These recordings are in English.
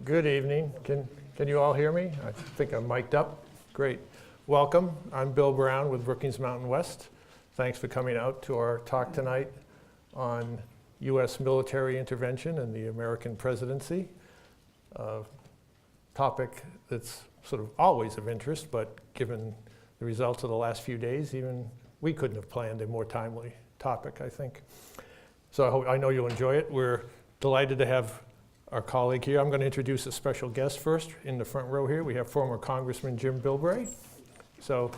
Good evening. Can you all hear me? I think I'm mic'd up. Great. Welcome. I'm Bill Brown with Brookings Mountain West. Thanks for coming out to our talk tonight on U.S. military intervention and the American presidency. Topic that's sort of always of interest, but given the results of the last few days, even we couldn't have planned a more timely topic, I think. So I know you'll enjoy it. We're delighted to have our colleague here. I'm going to introduce a special guest first. In the front row here, we have former Congressman Jim Bilbray. So,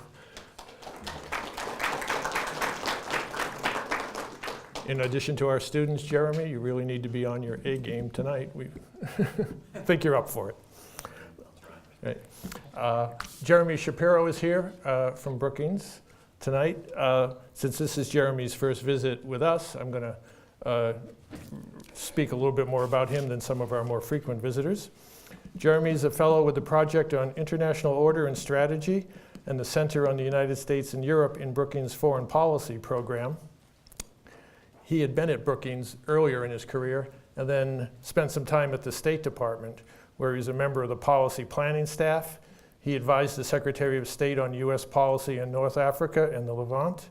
in addition to our students, Jeremy, you really need to be on your A game tonight. We think you're up for it. Right. Jeremy Shapiro is here from Brookings tonight. Since this is Jeremy's first visit with us, I'm going to speak a little bit more about him than some of our more frequent visitors. Jeremy is a fellow with the Project on International Order and Strategy and the Center on the United States and Europe in Brookings' Foreign Policy program. He had been at Brookings earlier in his career and then spent some time at the State Department, where he's a member of the policy planning staff. He advised the Secretary of State on U.S. policy in North Africa and the Levant.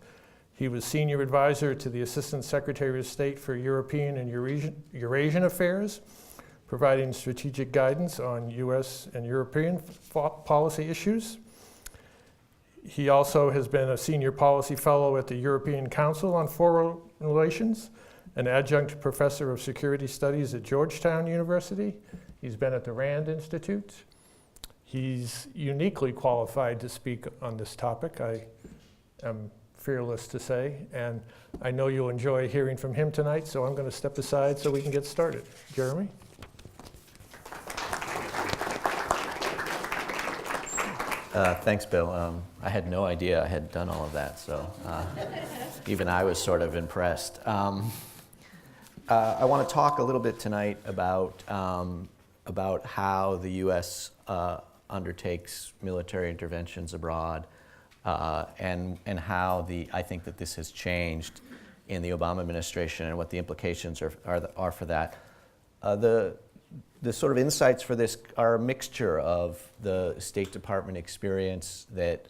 He was senior advisor to the Assistant Secretary of State for European and Eurasian Affairs, providing strategic guidance on U.S. and European policy issues. He also has been a senior policy fellow at the European Council on Foreign Relations, an adjunct professor of security studies at Georgetown University. He's been at the Rand Institute. He's uniquely qualified to speak on this topic, I am fearless to say, and I know you'll enjoy hearing from him tonight, so I'm going to step aside so we can get started. Jeremy? Thanks, Bill. I had no idea I had done all of that, so even I was sort of impressed. I want to talk a little bit tonight about how the U.S. Undertakes military interventions abroad, and how I think that this has changed in the Obama administration and what the implications are for that. The sort of insights for this are a mixture of the State Department experience that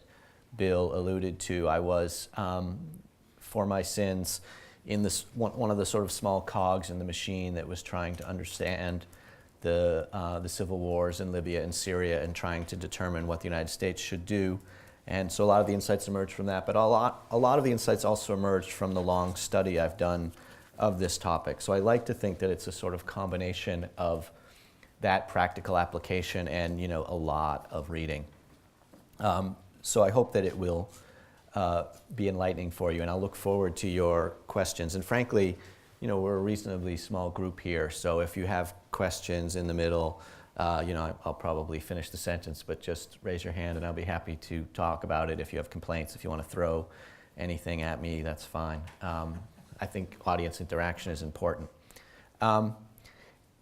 Bill alluded to. I was, for my sins, in this one of the sort of small cogs in the machine that was trying to understand the civil wars in Libya and Syria and trying to determine what the United States should do. And so a lot of the insights emerged from that, but a lot of the insights also emerged from the long study I've done of this topic. So I like to think that it's a sort of combination of that practical application and, a lot of reading. So I hope that it will be enlightening for you, and I'll look forward to your questions. And frankly, we're a reasonably small group here, so if you have questions in the middle, I'll probably finish the sentence, but just raise your hand and I'll be happy to talk about it. If you have complaints, if you want to throw anything at me, that's fine. I think audience interaction is important. And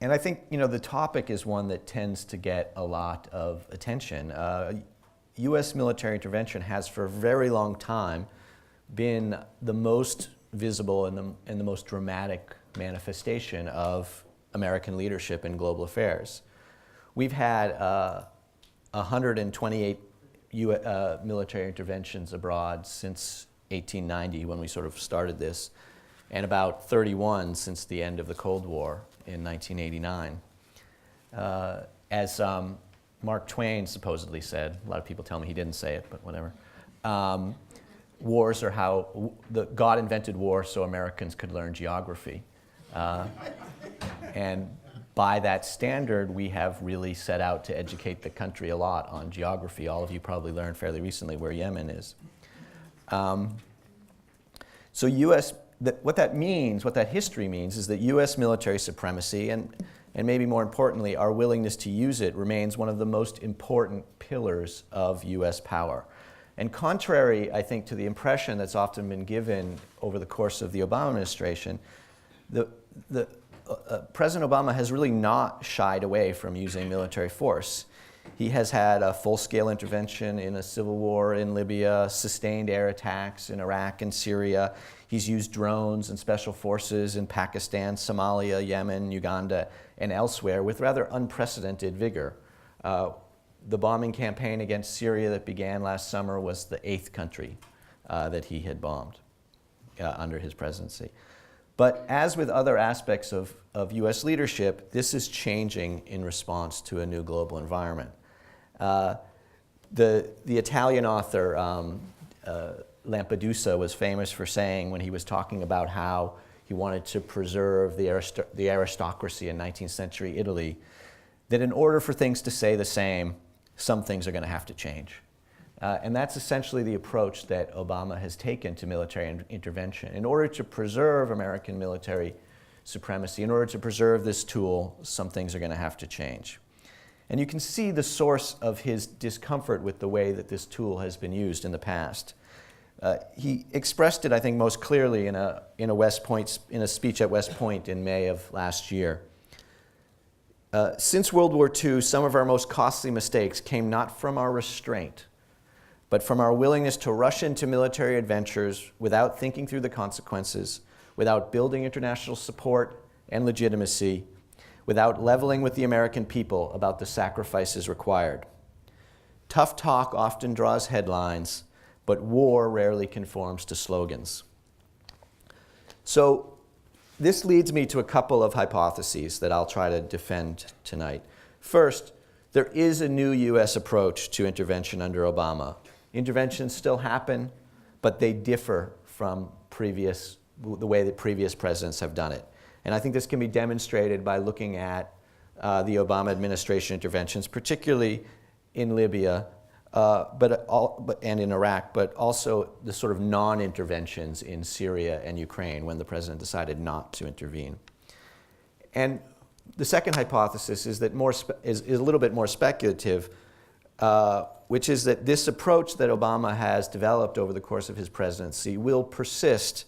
I think, the topic is one that tends to get a lot of attention. U.S. military intervention has for a very long time been the most visible and the most dramatic manifestation of American leadership in global affairs. We've had 128 military interventions abroad since 1890, when we sort of started this, and about 31 since the end of the Cold War in 1989. As Mark Twain supposedly said, a lot of people tell me he didn't say it, but whatever, wars are how God invented war so Americans could learn geography. And by that standard, we have really set out to educate the country a lot on geography. All of you probably learned fairly recently where Yemen is. So what that history means is that U.S. military supremacy and maybe more importantly, our willingness to use it remains one of the most important pillars of U.S. power. And contrary, I think, to the impression that's often been given over the course of the Obama administration, President Obama has really not shied away from using military force. He has had a full-scale intervention in a civil war in Libya, sustained air attacks in Iraq and Syria. He's used drones and special forces in Pakistan, Somalia, Yemen, Uganda, and elsewhere with rather unprecedented vigor. The bombing campaign against Syria that began last summer was the 8th country that he had bombed under his presidency. But as with other aspects of U.S. leadership, this is changing in response to a new global environment. The Italian author Lampedusa was famous for saying, when he was talking about how he wanted to preserve the aristocracy in 19th century Italy, that in order for things to stay the same, some things are going to have to change. And that's essentially the approach that Obama has taken to military intervention. In order to preserve American military supremacy, in order to preserve this tool, some things are going to have to change. And you can see the source of his discomfort with the way that this tool has been used in the past. He expressed it, I think, most clearly in a speech at West Point in May of last year. Since World War II, some of our most costly mistakes came not from our restraint, but from our willingness to rush into military adventures without thinking through the consequences, without building international support and legitimacy, without leveling with the American people about the sacrifices required. Tough talk often draws headlines, but war rarely conforms to slogans. So this leads me to a couple of hypotheses that I'll try to defend tonight. First, there is a new U.S. approach to intervention under Obama. Interventions still happen, but they differ from the way that previous presidents have done it. And I think this can be demonstrated by looking at the Obama administration interventions, particularly in Libya and in Iraq, but also the sort of non-interventions in Syria and Ukraine when the president decided not to intervene. And the second hypothesis is that is a little bit more speculative, which is that this approach that Obama has developed over the course of his presidency will persist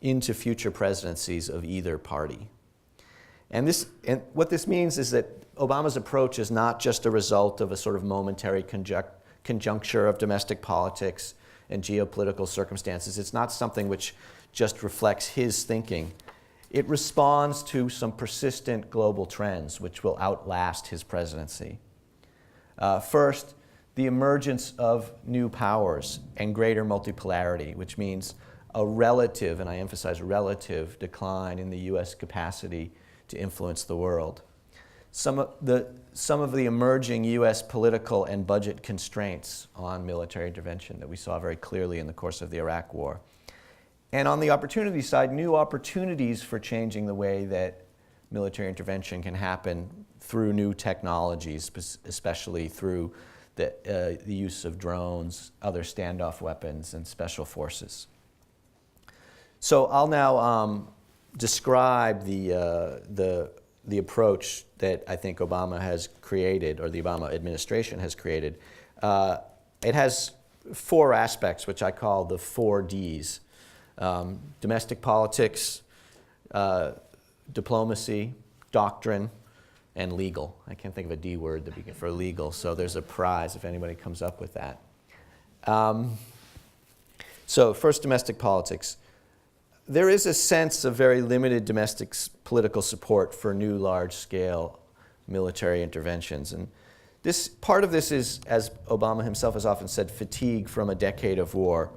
into future presidencies of either party. And what this means is that Obama's approach is not just a result of a sort of momentary conjuncture of domestic politics and geopolitical circumstances. It's not something which just reflects his thinking. It responds to some persistent global trends which will outlast his presidency. First, the emergence of new powers and greater multipolarity, which means a relative, and I emphasize relative, decline in the U.S. capacity to influence the world. Some of the emerging U.S. political and budget constraints on military intervention that we saw very clearly in the course of the Iraq War. And on the opportunity side, new opportunities for changing the way that military intervention can happen through new technologies, especially through the use of drones, other standoff weapons, and special forces. So I'll now describe the approach that I think Obama has created, or the Obama administration has created. It has 4 aspects, which I call the 4 Ds. Domestic politics, diplomacy, doctrine, and legal. I can't think of a D word for legal, so there's a prize if anybody comes up with that. So first, domestic politics. There is a sense of very limited domestic political support for new large-scale military interventions. And part of this is, as Obama himself has often said, fatigue from a decade of war.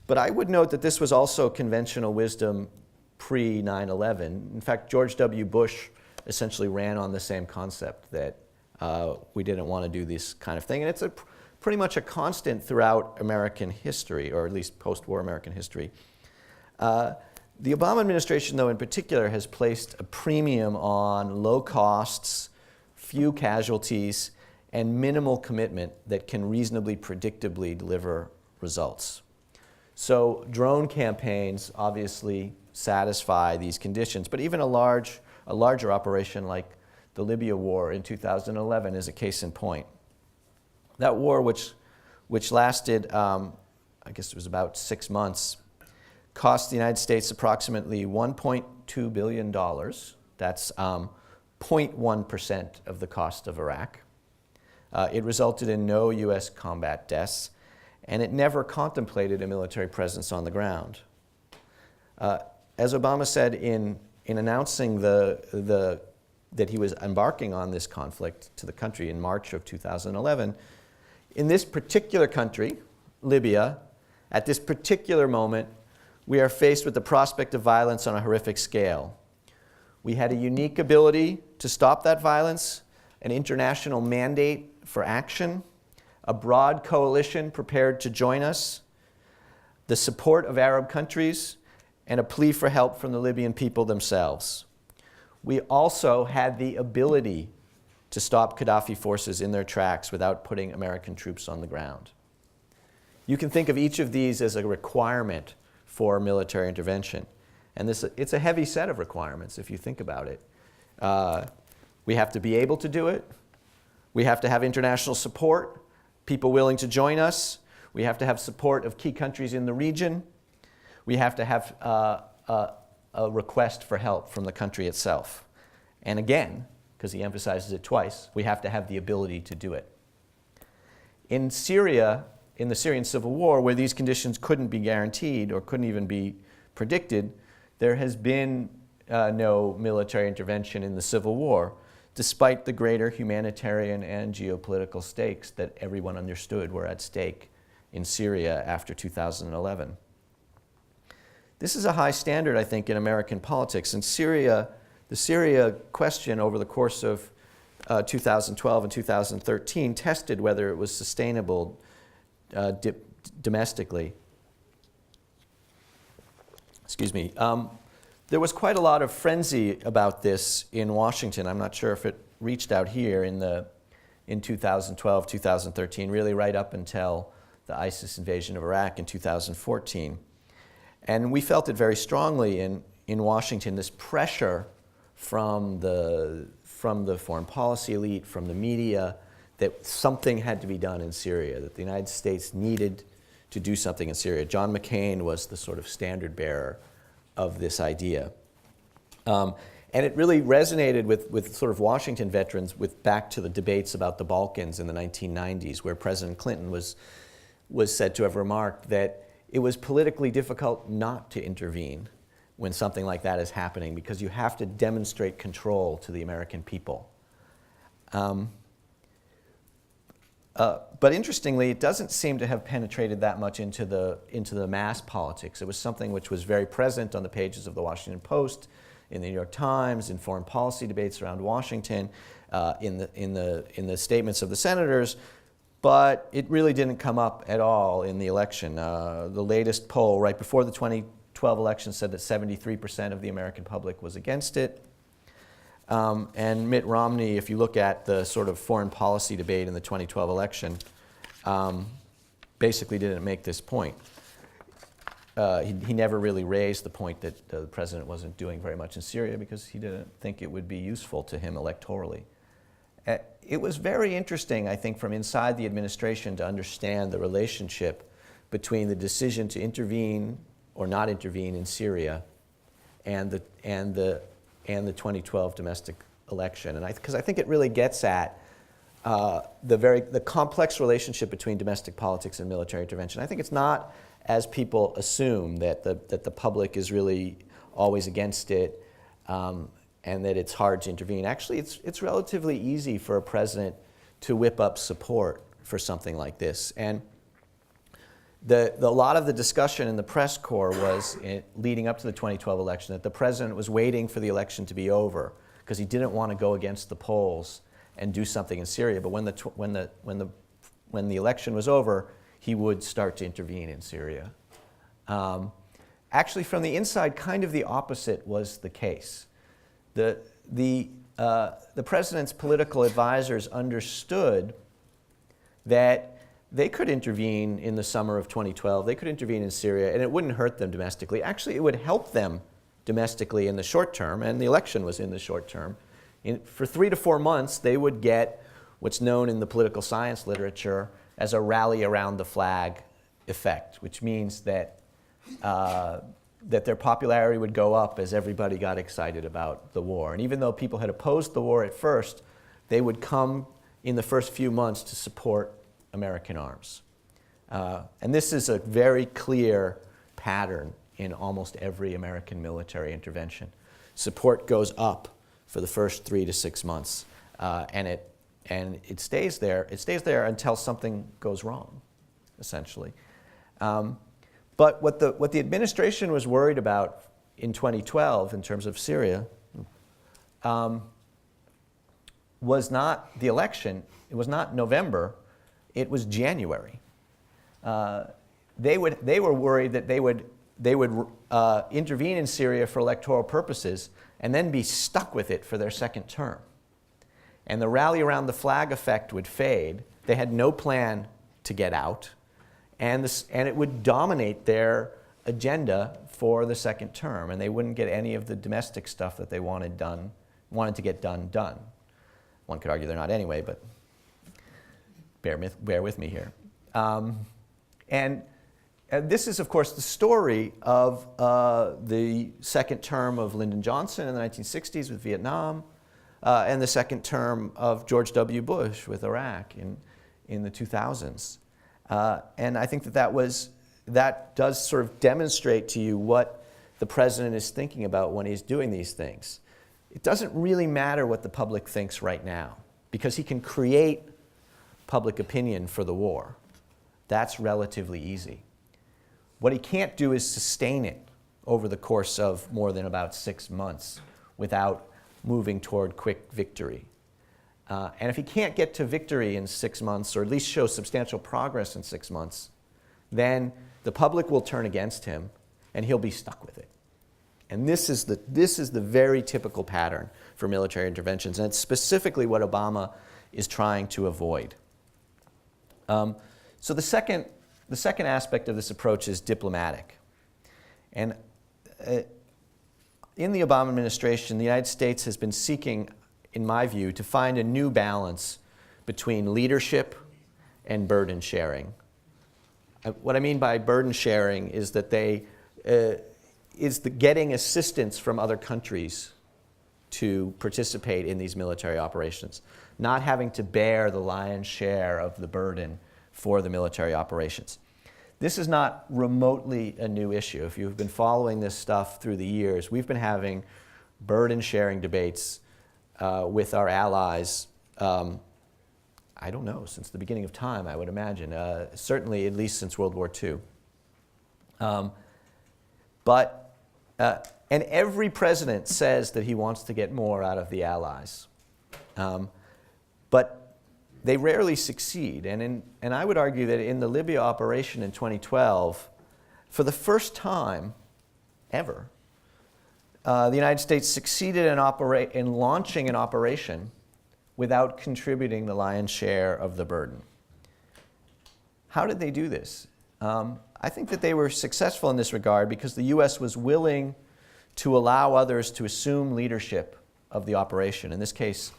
But I would note that this was also conventional wisdom pre-9/11. In fact, George W. Bush essentially ran on the same concept that we didn't want to do this kind of thing. And it's pretty much a constant throughout American history, or at least post-war American history. The Obama administration, though, in particular, has placed a premium on low costs, few casualties, and minimal commitment that can reasonably predictably deliver results. So drone campaigns obviously satisfy these conditions, but even a larger operation like the Libya war in 2011 is a case in point. That war, which lasted, I guess it was about 6 months, cost the United States approximately $1.2 billion. That's 0.1% of the cost of Iraq. It resulted in no U.S. combat deaths, and it never contemplated a military presence on the ground. As Obama said in announcing that he was embarking on this conflict to the country in March of 2011, in this particular country, Libya, at this particular moment, we are faced with the prospect of violence on a horrific scale. We had a unique ability to stop that violence, an international mandate for action, a broad coalition prepared to join us, the support of Arab countries, and a plea for help from the Libyan people themselves. We also had the ability to stop Gaddafi forces in their tracks without putting American troops on the ground. You can think of each of these as a requirement for military intervention. And it's a heavy set of requirements if you think about it. We have to be able to do it. We have to have international support, people willing to join us. We have to have support of key countries in the region. We have to have a request for help from the country itself. And again, because he emphasizes it twice, we have to have the ability to do it. In Syria, in the Syrian civil war, where these conditions couldn't be guaranteed or couldn't even be predicted, there has been no military intervention in the civil war, despite the greater humanitarian and geopolitical stakes that everyone understood were at stake in Syria after 2011. This is a high standard, I think, in American politics. In Syria, the Syria question over the course of 2012 and 2013 tested whether it was sustainable domestically. Excuse me. There was quite a lot of frenzy about this in Washington. I'm not sure if it reached out here in 2012, 2013, really right up until the ISIS invasion of Iraq in 2014. And we felt it very strongly in Washington, this pressure from the foreign policy elite, from the media, that something had to be done in Syria, that the United States needed to do something in Syria. John McCain was the sort of standard bearer of this idea. And it really resonated with sort of Washington veterans back to the debates about the Balkans in the 1990s, where President Clinton was said to have remarked that it was politically difficult not to intervene when something like that is happening, because you have to demonstrate control to the American people. But interestingly, it doesn't seem to have penetrated that much into the mass politics. It was something which was very present on the pages of the Washington Post, in the New York Times, in foreign policy debates around Washington, in the statements of the senators, but it really didn't come up at all in the election. The latest poll right before the 2012 election said that 73% of the American public was against it. And Mitt Romney, if you look at the sort of foreign policy debate in the 2012 election, basically didn't make this point. He never really raised the point that the president wasn't doing very much in Syria because he didn't think it would be useful to him electorally. It was very interesting, I think, from inside the administration to understand the relationship between the decision to intervene or not intervene in Syria and the 2012 domestic election. And because I think it really gets at the complex relationship between domestic politics and military intervention. I think it's not, as people assume, that the public is really always against it, and that it's hard to intervene. Actually, it's relatively easy for a president to whip up support for something like this. And a lot of the discussion in the press corps was, leading up to the 2012 election, that the president was waiting for the election to be over because he didn't want to go against the polls and do something in Syria. But when the election was over, he would start to intervene in Syria. Actually, from the inside, kind of the opposite was the case. The president's political advisors understood that they could intervene in the summer of 2012. They could intervene in Syria, and it wouldn't hurt them domestically. Actually, it would help them domestically in the short term, and the election was in the short term. For 3 to 4 months, they would get what's known in the political science literature as a rally around the flag effect, which means that their popularity would go up as everybody got excited about the war. And even though people had opposed the war at first, they would come in the first few months to support American arms. And this is a very clear pattern in almost every American military intervention. Support goes up for the first 3 to 6 months, and it stays there. It stays there until something goes wrong, essentially. But what the administration was worried about in 2012 in terms of Syria was not the election. It was not November. It was January. They were worried that they would intervene in Syria for electoral purposes and then be stuck with it for their second term. And the rally around the flag effect would fade. They had no plan to get out, and it would dominate their agenda for the second term, and they wouldn't get any of the domestic stuff that they wanted to get done. One could argue they're not anyway, but bear with me here. And this is, of course, the story of the second term of Lyndon Johnson in the 1960s with Vietnam, and the second term of George W. Bush with Iraq in the 2000s. And I think that does sort of demonstrate to you what the president is thinking about when he's doing these things. It doesn't really matter what the public thinks right now, because he can create public opinion for the war. That's relatively easy. What he can't do is sustain it over the course of more than about 6 months without moving toward quick victory. And if he can't get to victory in 6 months, or at least show substantial progress in 6 months, then the public will turn against him, and he'll be stuck with it. And this is the very typical pattern for military interventions, and it's specifically what Obama is trying to avoid. So the second aspect of this approach is diplomatic. And in the Obama administration, the United States has been seeking, in my view, to find a new balance between leadership and burden sharing. What I mean by burden sharing is that getting assistance from other countries to participate in these military operations, not having to bear the lion's share of the burden for the military operations. This is not remotely a new issue. If you've been following this stuff through the years, we've been having burden sharing debates with our allies, I don't know, since the beginning of time, I would imagine, certainly at least since World War II. And every president says that he wants to get more out of the allies. But they rarely succeed. And I would argue that in the Libya operation in 2012, for the first time ever, the United States succeeded in launching an operation without contributing the lion's share of the burden. How did they do this? I think that they were successful in this regard because the U.S. was willing to allow others to assume leadership of the operation. In this case,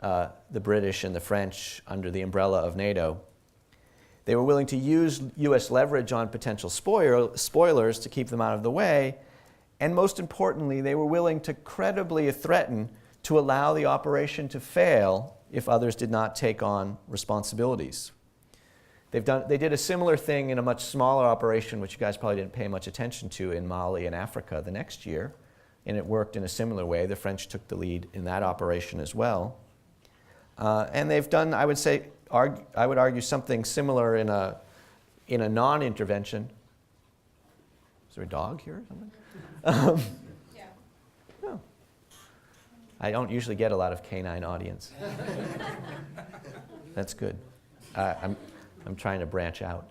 the British and the French under the umbrella of NATO. They were willing to use U.S. leverage on potential spoilers to keep them out of the way. And most importantly, they were willing to credibly threaten to allow the operation to fail if others did not take on responsibilities. They did a similar thing in a much smaller operation, which you guys probably didn't pay much attention to, in Mali and Africa the next year. And it worked in a similar way. The French took the lead in that operation as well. And they've done, I would argue something similar in a non-intervention. Is there a dog here or something? Yeah. Oh. I don't usually get a lot of canine audience. That's good. I'm trying to branch out.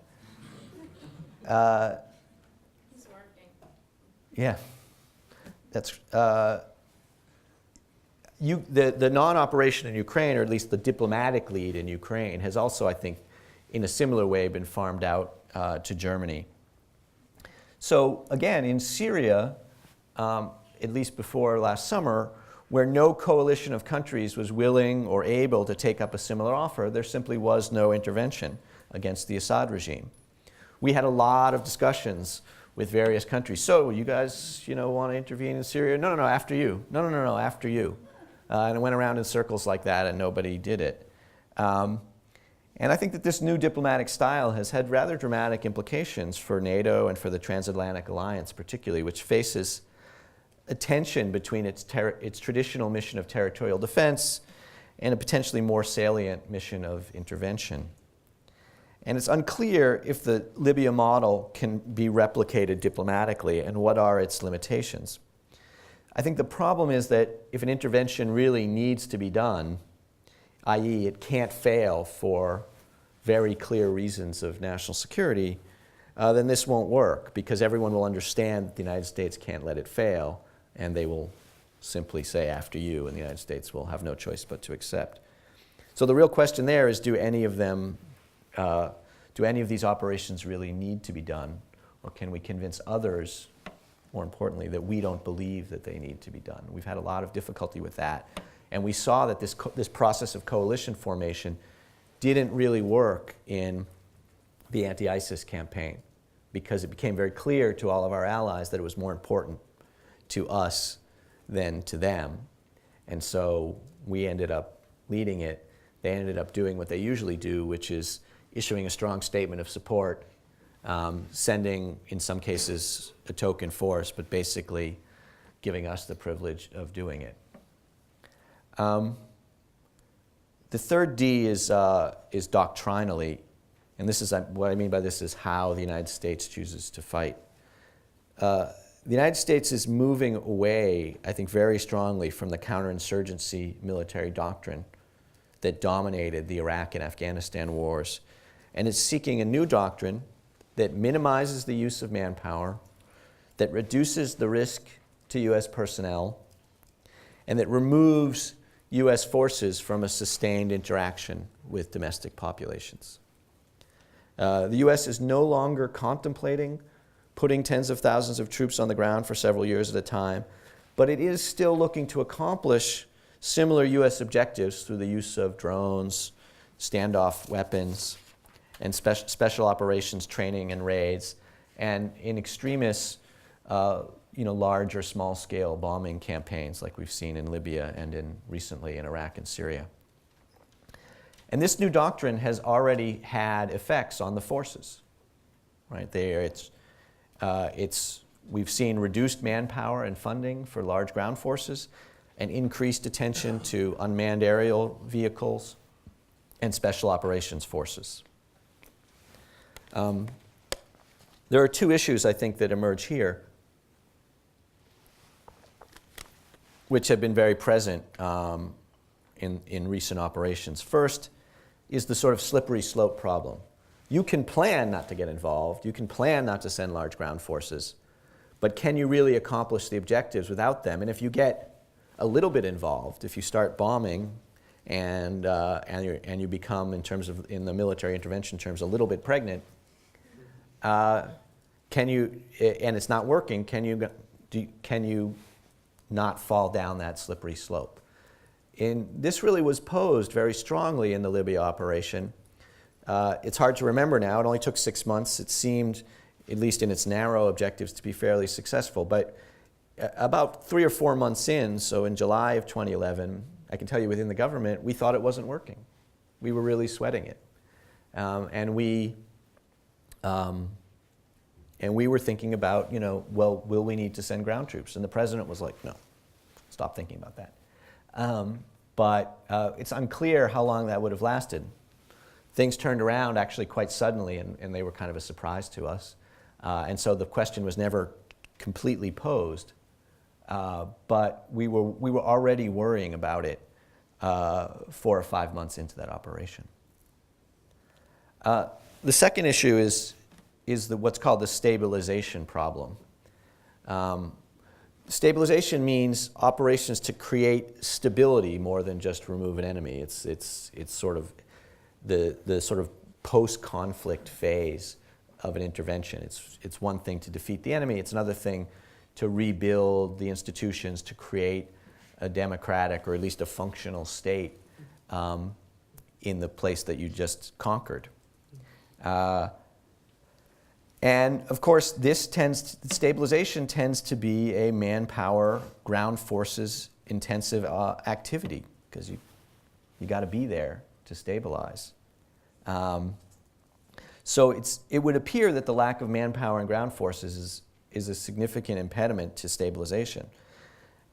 He's working. Yeah. That's the non-operation in Ukraine, or at least the diplomatic lead in Ukraine, has also, I think, in a similar way been farmed out to Germany. So again, in Syria, at least before last summer, where no coalition of countries was willing or able to take up a similar offer, there simply was no intervention against the Assad regime. We had a lot of discussions with various countries. So you guys, want to intervene in Syria? No, after you. No, after you. And it went around in circles like that, and nobody did it. And I think that this new diplomatic style has had rather dramatic implications for NATO and for the transatlantic alliance particularly, which faces a tension between its traditional mission of territorial defense and a potentially more salient mission of intervention. And it's unclear if the Libya model can be replicated diplomatically and what are its limitations. I think the problem is that if an intervention really needs to be done, i.e. it can't fail for very clear reasons of national security, then this won't work because everyone will understand that the United States can't let it fail, and they will simply say after you, and the United States will have no choice but to accept. So the real question there is, do any of these operations really need to be done, or can we convince others, more importantly, that we don't believe that they need to be done? We've had a lot of difficulty with that, and we saw that this process of coalition formation didn't really work in the anti-ISIS campaign because it became very clear to all of our allies that it was more important to us than to them. And so we ended up leading it. They ended up doing what they usually do, which is issuing a strong statement of support, sending, in some cases, a token force, but basically giving us the privilege of doing it. The third D is doctrinally, and this is what I mean by this is how the United States chooses to fight. The United States is moving away, I think, very strongly from the counterinsurgency military doctrine that dominated the Iraq and Afghanistan wars, and is seeking a new doctrine that minimizes the use of manpower, that reduces the risk to U.S. personnel, and that removes U.S. forces from a sustained interaction with domestic populations. The U.S. is no longer contemplating putting tens of thousands of troops on the ground for several years at a time, but it is still looking to accomplish similar U.S. objectives through the use of drones, standoff weapons, and special operations training and raids, and in extremis, large or small-scale bombing campaigns like we've seen in Libya and recently in Iraq and Syria. And this new doctrine has already had effects on the forces. Right there, we've seen reduced manpower and funding for large ground forces, and increased attention to unmanned aerial vehicles and special operations forces. There are two issues, I think, that emerge here, which have been very present in recent operations. First is the sort of slippery slope problem. You can plan not to get involved, you can plan not to send large ground forces, but can you really accomplish the objectives without them? And if you get a little bit involved, if you start bombing and you become, in the military intervention terms, a little bit pregnant, can you, and it's not working, can you not fall down that slippery slope? And this really was posed very strongly in the Libya operation. It's hard to remember now. It only took 6 months. It seemed, at least in its narrow objectives, to be fairly successful. But about 3 or 4 months in, so in July of 2011, I can tell you within the government, we thought it wasn't working. We were really sweating it. And we were thinking about, well, will we need to send ground troops? And the president was like, no, stop thinking about that. But it's unclear how long that would have lasted. Things turned around actually quite suddenly, and they were kind of a surprise to us. And so the question was never completely posed, but we were already worrying about it 4 or 5 months into that operation. The second issue is what's called the stabilization problem. Stabilization means operations to create stability more than just remove an enemy. It's sort of the sort of post-conflict phase of an intervention. It's one thing to defeat the enemy. It's another thing to rebuild the institutions, to create a democratic or at least a functional state in the place that you just conquered. And of course, stabilization tends to be a manpower, ground forces intensive activity because you got to be there to stabilize. So it would appear that the lack of manpower and ground forces is a significant impediment to stabilization.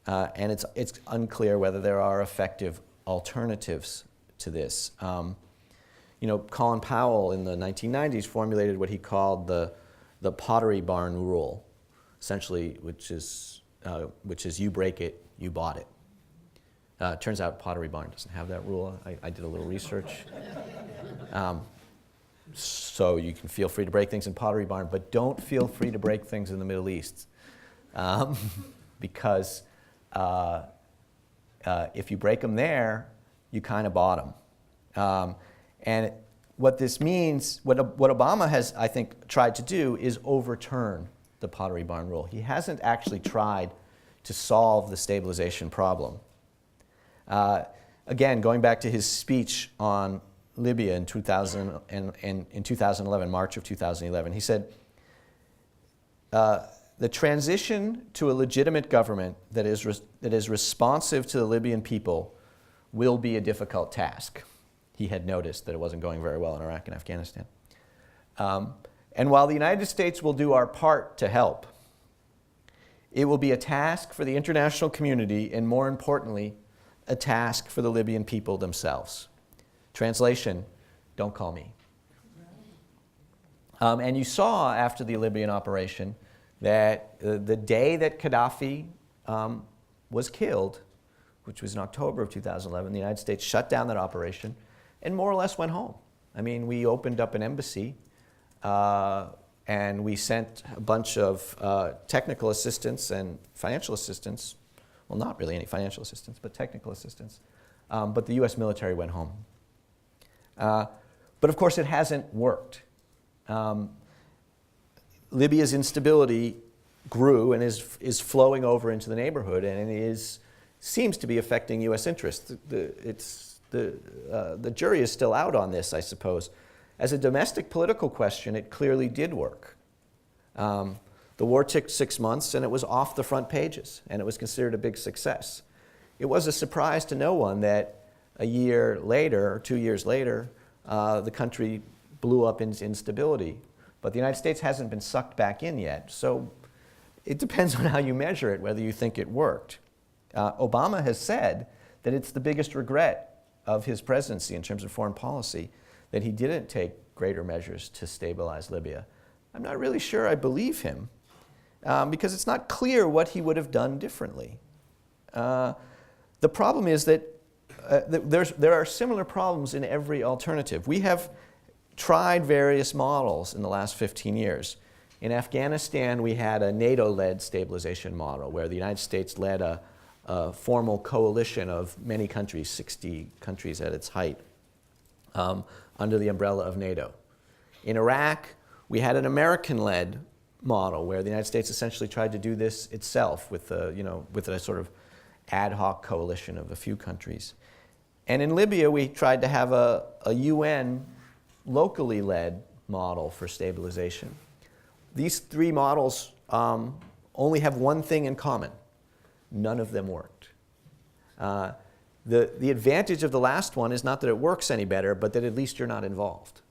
And it's unclear whether there are effective alternatives to this. Colin Powell in the 1990s formulated what he called the pottery barn rule, essentially, which is you break it, you bought it. Turns out Pottery Barn doesn't have that rule. I did a little research. So you can feel free to break things in Pottery Barn, but don't feel free to break things in the Middle East. Because if you break them there, you kind of bought them. And what this means, what Obama has, I think, tried to do is overturn the Pottery Barn rule. He hasn't actually tried to solve the stabilization problem. Again, going back to his speech on Libya in 2011, March of 2011, he said, the transition to a legitimate government that is responsive to the Libyan people will be a difficult task. He had noticed that it wasn't going very well in Iraq and Afghanistan. And while the United States will do our part to help, it will be a task for the international community and, more importantly, a task for the Libyan people themselves. Translation, don't call me. And you saw after the Libyan operation that the day that Gaddafi was killed, which was in October of 2011, the United States shut down that operation and more or less went home. I mean, we opened up an embassy and we sent a bunch of technical assistance and financial assistance. Well, not really any financial assistance, but technical assistance. But the US military went home. But of course, it hasn't worked. Libya's instability grew and is flowing over into the neighborhood, and it seems to be affecting US interests. The jury is still out on this, I suppose. As a domestic political question, it clearly did work. The war took 6 months, and it was off the front pages, and it was considered a big success. It was a surprise to no one that a year later, or 2 years later, the country blew up into instability. But the United States hasn't been sucked back in yet, so it depends on how you measure it, whether you think it worked. Obama has said that it's the biggest regret of his presidency in terms of foreign policy that he didn't take greater measures to stabilize Libya. I'm not really sure I believe him. Because it's not clear what he would have done differently. The problem is that there are similar problems in every alternative. We have tried various models in the last 15 years. In Afghanistan, we had a NATO-led stabilization model where the United States led a formal coalition of many countries, 60 countries at its height, under the umbrella of NATO. In Iraq, we had an American-led model where the United States essentially tried to do this itself with a sort of ad hoc coalition of a few countries. And in Libya, we tried to have a UN locally led model for stabilization. These three models only have one thing in common. None of them worked. The advantage of the last one is not that it works any better, but that at least you're not involved.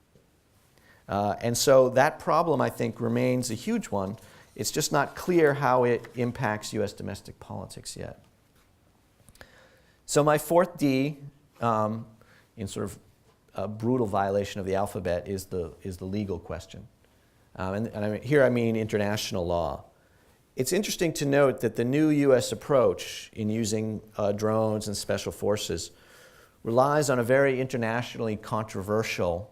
And so that problem, I think, remains a huge one. It's just not clear how it impacts US domestic politics yet. So my fourth D, in sort of a brutal violation of the alphabet, is the legal question. Here I mean international law. It's interesting to note that the new US approach in using drones and special forces relies on a very internationally controversial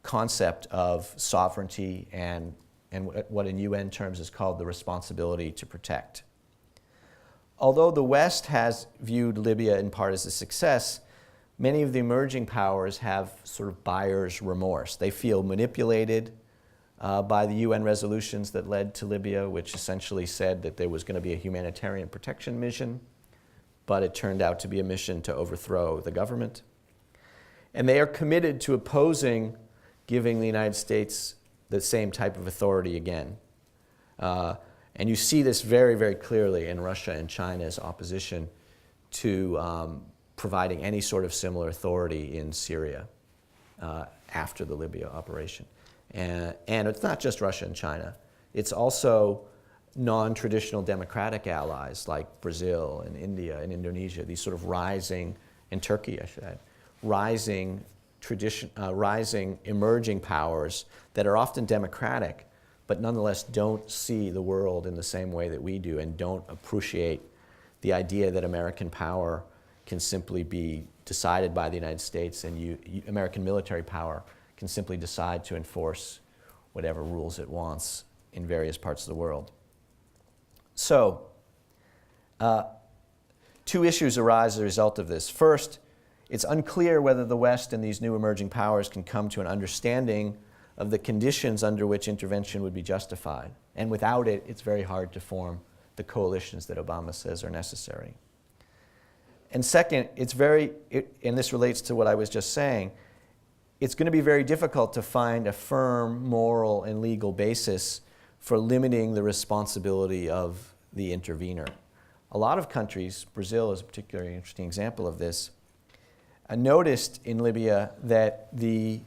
concept of sovereignty and what in UN terms is called the responsibility to protect. Although the West has viewed Libya in part as a success, many of the emerging powers have sort of buyer's remorse. They feel manipulated by the UN resolutions that led to Libya, which essentially said that there was going to be a humanitarian protection mission, but it turned out to be a mission to overthrow the government. And they are committed to opposing giving the United States the same type of authority again. And you see this very, very clearly in Russia and China's opposition to providing any sort of similar authority in Syria. after the Libya operation. And it's not just Russia and China. It's also non-traditional democratic allies like Brazil and India and Indonesia, these sort of rising, and Turkey, I should add, rising emerging powers that are often democratic, but nonetheless don't see the world in the same way that we do and don't appreciate the idea that American power can simply be decided by the United States, and American military power can simply decide to enforce whatever rules it wants in various parts of the world. So, two issues arise as a result of this. First, it's unclear whether the West and these new emerging powers can come to an understanding of the conditions under which intervention would be justified. And without it, it's very hard to form the coalitions that Obama says are necessary. And second, and this relates to what I was just saying, it's going to be very difficult to find a firm moral and legal basis for limiting the responsibility of the intervener. A lot of countries, Brazil is a particularly interesting example of this, noticed in Libya that the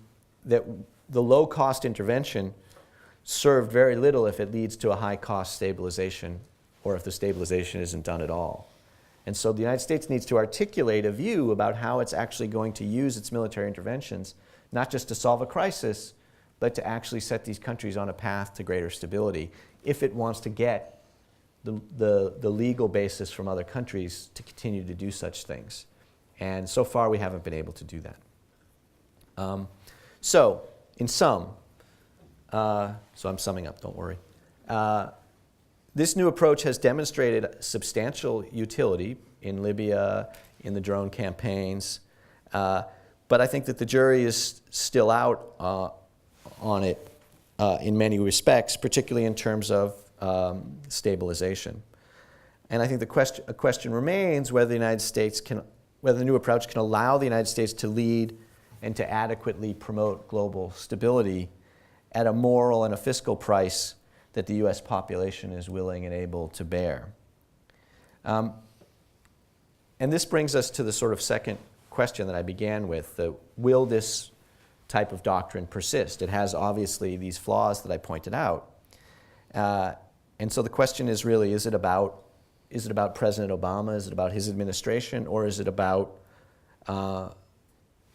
low-cost intervention served very little if it leads to a high-cost stabilization or if the stabilization isn't done at all. And so the United States needs to articulate a view about how it's actually going to use its military interventions, not just to solve a crisis, but to actually set these countries on a path to greater stability if it wants to get the legal basis from other countries to continue to do such things. And so far, we haven't been able to do that. So, in sum, so I'm summing up, don't worry. This new approach has demonstrated substantial utility in Libya, in the drone campaigns, but I think that the jury is still out on it in many respects, particularly in terms of stabilization. And I think a question remains whether the new approach can allow the United States to lead and to adequately promote global stability at a moral and a fiscal price that the U.S. population is willing and able to bear. And this brings us to the sort of second question that I began with, will this type of doctrine persist? It has obviously these flaws that I pointed out. And so the question is really, is it about President Obama? Is it about his administration? Or is it about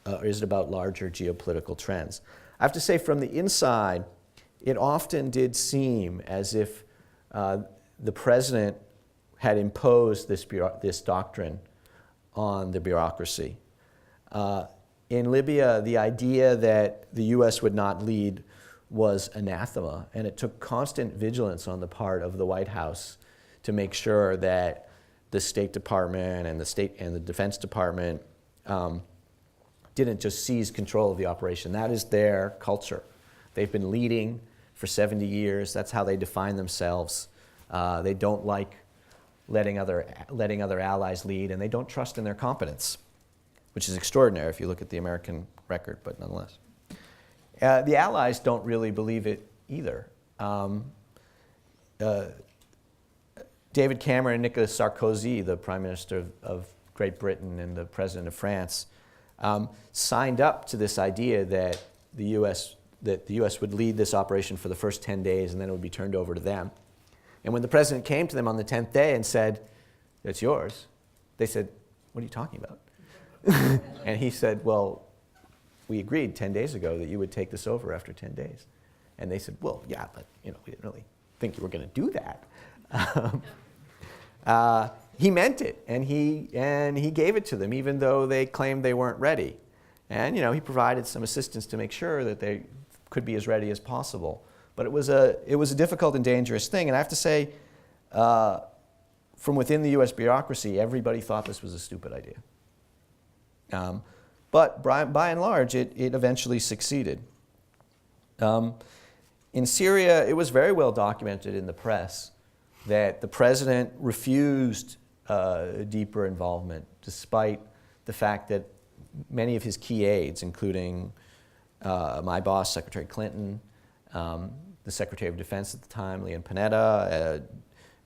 larger geopolitical trends? I have to say, from the inside, it often did seem as if the president had imposed this doctrine on the bureaucracy. In Libya, the idea that the U.S. would not lead was anathema, and it took constant vigilance on the part of the White House to make sure that the State Department and the Defense Department didn't just seize control of the operation. That is their culture. They've been leading for 70 years. That's how they define themselves. They don't like letting other allies lead, and they don't trust in their competence, which is extraordinary if you look at the American record, but nonetheless. The allies don't really believe it either. David Cameron and Nicolas Sarkozy, the Prime Minister of Great Britain and the President of France, signed up to this idea that the U.S. would lead this operation for the first 10 days and then it would be turned over to them. And when the President came to them on the 10th day and said, "It's yours," they said, "What are you talking about?" And he said, "Well, we agreed 10 days ago that you would take this over after 10 days. And they said, "Well, yeah, but we didn't really think you were going to do that." He meant it, and he gave it to them, even though they claimed they weren't ready. And he provided some assistance to make sure that they could be as ready as possible. But it was a difficult and dangerous thing. And I have to say, from within the U.S. bureaucracy, everybody thought this was a stupid idea. But by and large, it eventually succeeded. In Syria, it was very well documented in the press that the president refused deeper involvement, despite the fact that many of his key aides, including my boss, Secretary Clinton, the Secretary of Defense at the time, Leon Panetta,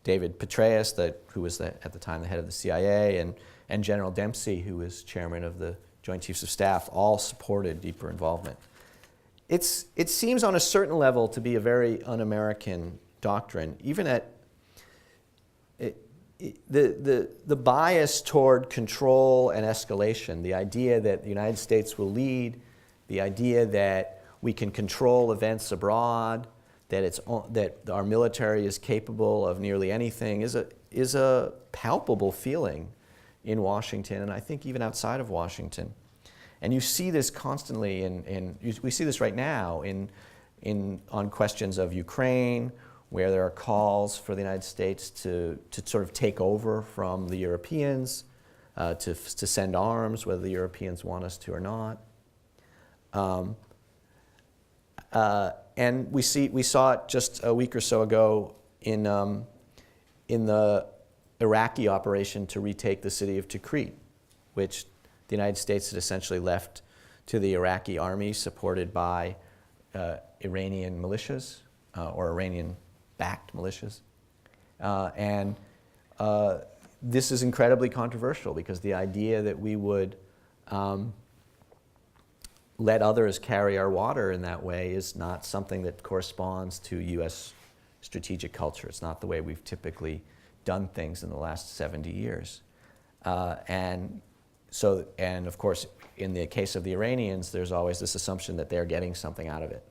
David Petraeus, who was at the time the head of the CIA, and General Dempsey, who was chairman of the Joint Chiefs of Staff, all supported deeper involvement. it seems on a certain level to be a very un-American doctrine, even at the bias toward control and escalation, the idea that the United States will lead, the idea that we can control events abroad, that our military is capable of nearly anything, is a palpable feeling in Washington, and I think even outside of Washington. And you see this constantly, we see this right now on questions of Ukraine, where there are calls for the United States to sort of take over from the Europeans, to send arms, whether the Europeans want us to or not. And we saw it just a week or so ago in the Iraqi operation to retake the city of Tikrit, which the United States had essentially left to the Iraqi army, supported by Iranian militias or Iranian-backed militias. This is incredibly controversial because the idea that we would let others carry our water in that way is not something that corresponds to U.S. strategic culture. It's not the way we've typically done things in the last 70 years. And of course, in the case of the Iranians, there's always this assumption that they're getting something out of it.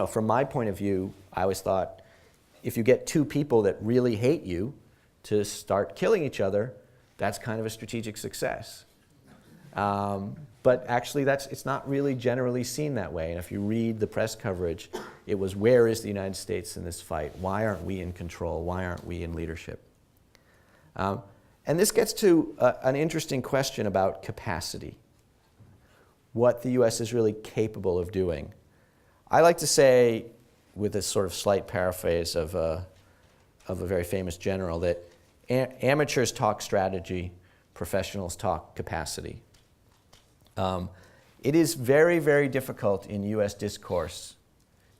From my point of view, I always thought, if you get two people that really hate you to start killing each other, that's kind of a strategic success. But actually, it's not really generally seen that way. And if you read the press coverage, it was, where is the United States in this fight? Why aren't we in control? Why aren't we in leadership? And this gets to an interesting question about capacity, what the U.S. is really capable of doing. I like to say, with a sort of slight paraphrase of a very famous general, that amateurs talk strategy, professionals talk capacity. It is very, very difficult in U.S. discourse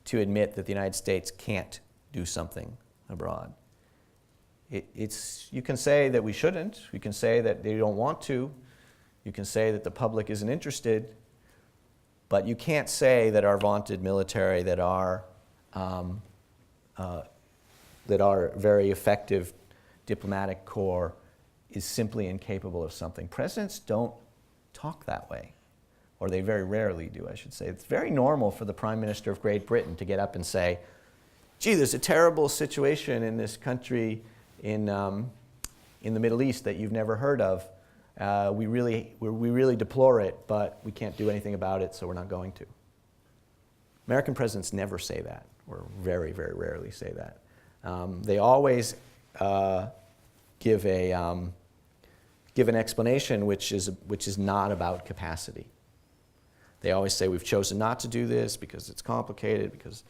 to admit that the United States can't do something abroad. You can say that we shouldn't. You can say that they don't want to. You can say that the public isn't interested. But you can't say that our vaunted military, that our very effective diplomatic corps is simply incapable of something. Presidents don't talk that way, or they very rarely do, I should say. It's very normal for the Prime Minister of Great Britain to get up and say, gee, there's a terrible situation in this country in the Middle East that you've never heard of. We really deplore it, but we can't do anything about it, so we're not going to. American presidents never say that, or very, very rarely say that. They always give an explanation which is not about capacity. They always say, we've chosen not to do this because it's complicated, because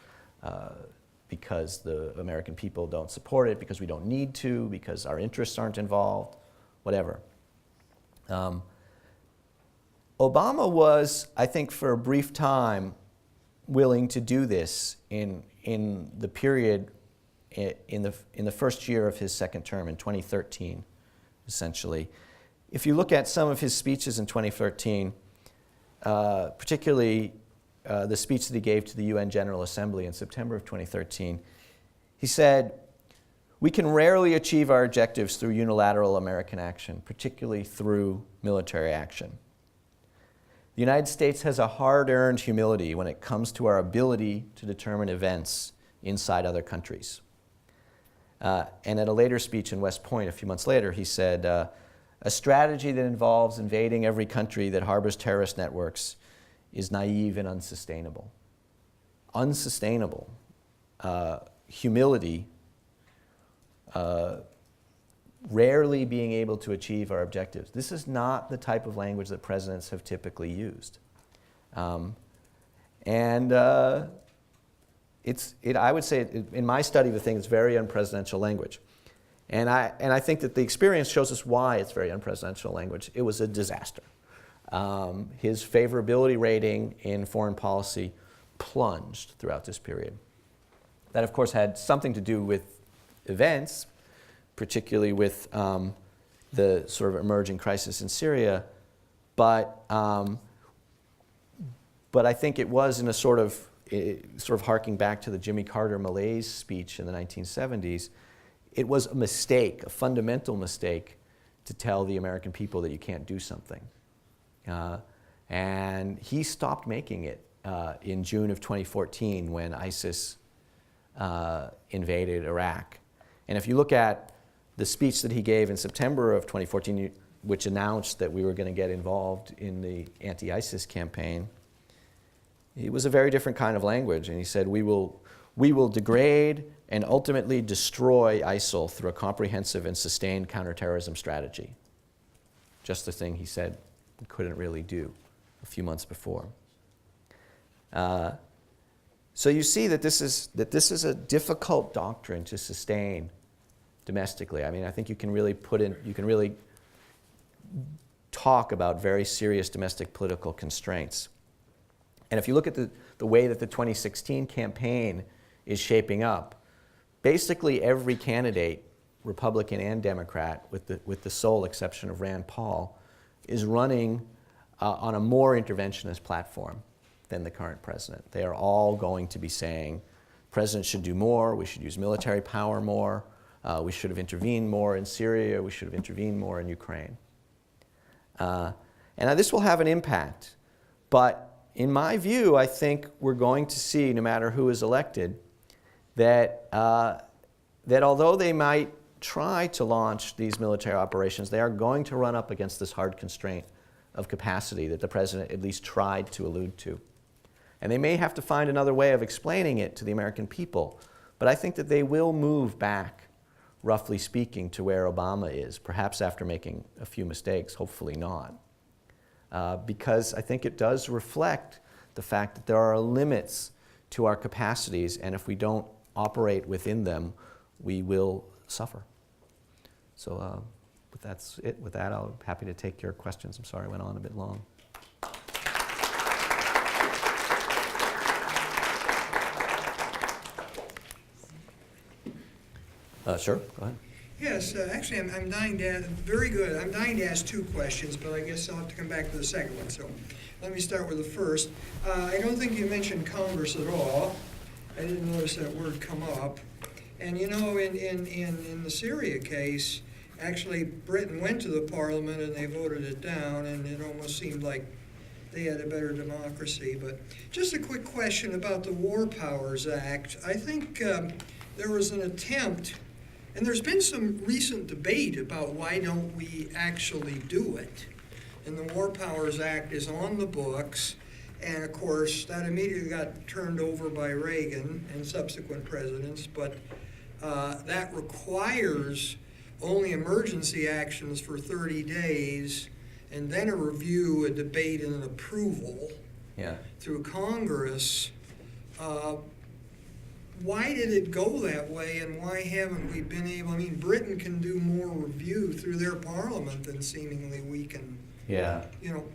the American people don't support it, because we don't need to, because our interests aren't involved, whatever. Obama was, I think, for a brief time, willing to do this in the period in the first year of his second term, in 2013, essentially. If you look at some of his speeches in 2013, particularly the speech that he gave to the UN General Assembly in September of 2013, he said, "We can rarely achieve our objectives through unilateral American action, particularly through military action. The United States has a hard-earned humility when it comes to our ability to determine events inside other countries." And at a later speech in West Point a few months later, he said, "A strategy that involves invading every country that harbors terrorist networks is naive and unsustainable." Unsustainable. Humility. Rarely being able to achieve our objectives. This is not the type of language that presidents have typically used. I would say, in my study of the thing, it's very unpresidential language. And I think that the experience shows us why it's very unpresidential language. It was a disaster. His favorability rating in foreign policy plunged throughout this period. That, of course, had something to do with events, particularly with the sort of emerging crisis in Syria, but But I think it was in a sort of harking back to the Jimmy Carter malaise speech in the 1970s, it was a mistake, a fundamental mistake, to tell the American people that you can't do something. And he stopped making it in June of 2014 when ISIS invaded Iraq. And if you look at the speech that he gave in September of 2014, which announced that we were going to get involved in the anti-ISIS campaign, it was a very different kind of language. And he said, we will degrade and ultimately destroy ISIL through a comprehensive and sustained counterterrorism strategy. Just the thing he said he couldn't really do a few months before. So you see that this is a difficult doctrine to sustain domestically. I mean, I think you can really talk about very serious domestic political constraints. And if you look at the way that the 2016 campaign is shaping up, basically every candidate, Republican and Democrat, with the sole exception of Rand Paul, is running on a more interventionist platform than the current president. They are all going to be saying, president should do more, we should use military power more, we should have intervened more in Syria, we should have intervened more in Ukraine. And this will have an impact. But in my view, I think we're going to see, no matter who is elected, that although they might try to launch these military operations, they are going to run up against this hard constraint of capacity that the president at least tried to allude to. And they may have to find another way of explaining it to the American people, but I think that they will move back, roughly speaking, to where Obama is, perhaps after making a few mistakes, hopefully not. Because I think it does reflect the fact that there are limits to our capacities, and if we don't operate within them, we will suffer. So that's it. With that, I'm happy to take your questions. I'm sorry I went on a bit long. Sure, go ahead. Yes, actually, I'm dying to ask, very good. I'm dying to ask two questions, but I guess I'll have to come back to the second one. So let me start with the first. I don't think you mentioned Congress at all. I didn't notice that word come up. And you know, in the Syria case, actually Britain went to the parliament and they voted it down, and it almost seemed like they had a better democracy. But just a quick question about the War Powers Act. I think there was an attempt, and there's been some recent debate about why don't we actually do it. And the War Powers Act is on the books, and of course that immediately got turned over by Reagan and subsequent presidents, but that requires only emergency actions for 30 days, and then a review, a debate, and an approval through Congress. Why did it go that way, and why haven't we been able? I mean, Britain can do more review through their parliament than seemingly we can. Yeah. You know.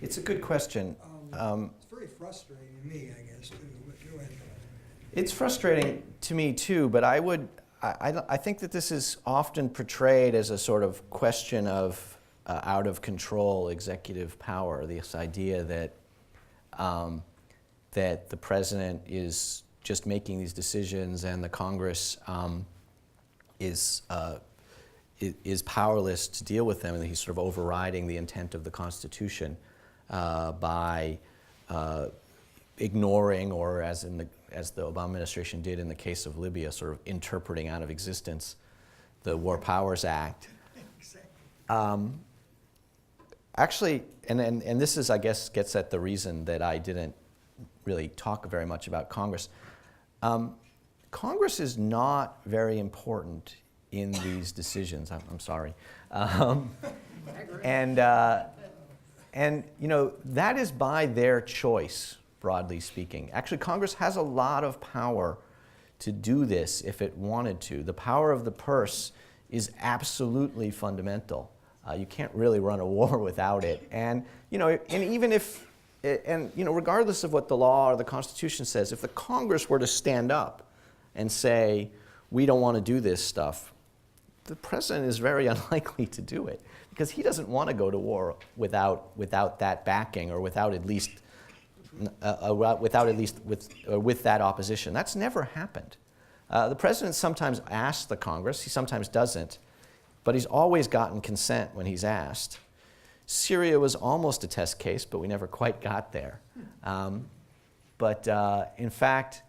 It's a good question. It's very frustrating to me, I guess, too. But go ahead. It's frustrating to me too, but I think that this is often portrayed as a sort of question of out of control executive power. This idea that that the president is just making these decisions, and the Congress is powerless to deal with them, and he's sort of overriding the intent of the Constitution by ignoring, or as the Obama administration did in the case of Libya, sort of interpreting out of existence the War Powers Act. Actually, and this is, I guess, gets at the reason that I didn't really talk very much about Congress. Congress is not very important in these decisions. I'm sorry. And you know, that is by their choice, broadly speaking. Actually, Congress has a lot of power to do this if it wanted to. The power of the purse is absolutely fundamental. You can't really run a war without it. And you know, and even if, and you know, regardless of what the law or the Constitution says, if the Congress were to stand up and say, we don't want to do this stuff, the president is very unlikely to do it, because he doesn't want to go to war without that backing, or without at least without at least with that opposition. That's never happened. The president sometimes asks the Congress, he sometimes doesn't, but he's always gotten consent when he's asked. Syria was almost a test case, but we never quite got there. In fact,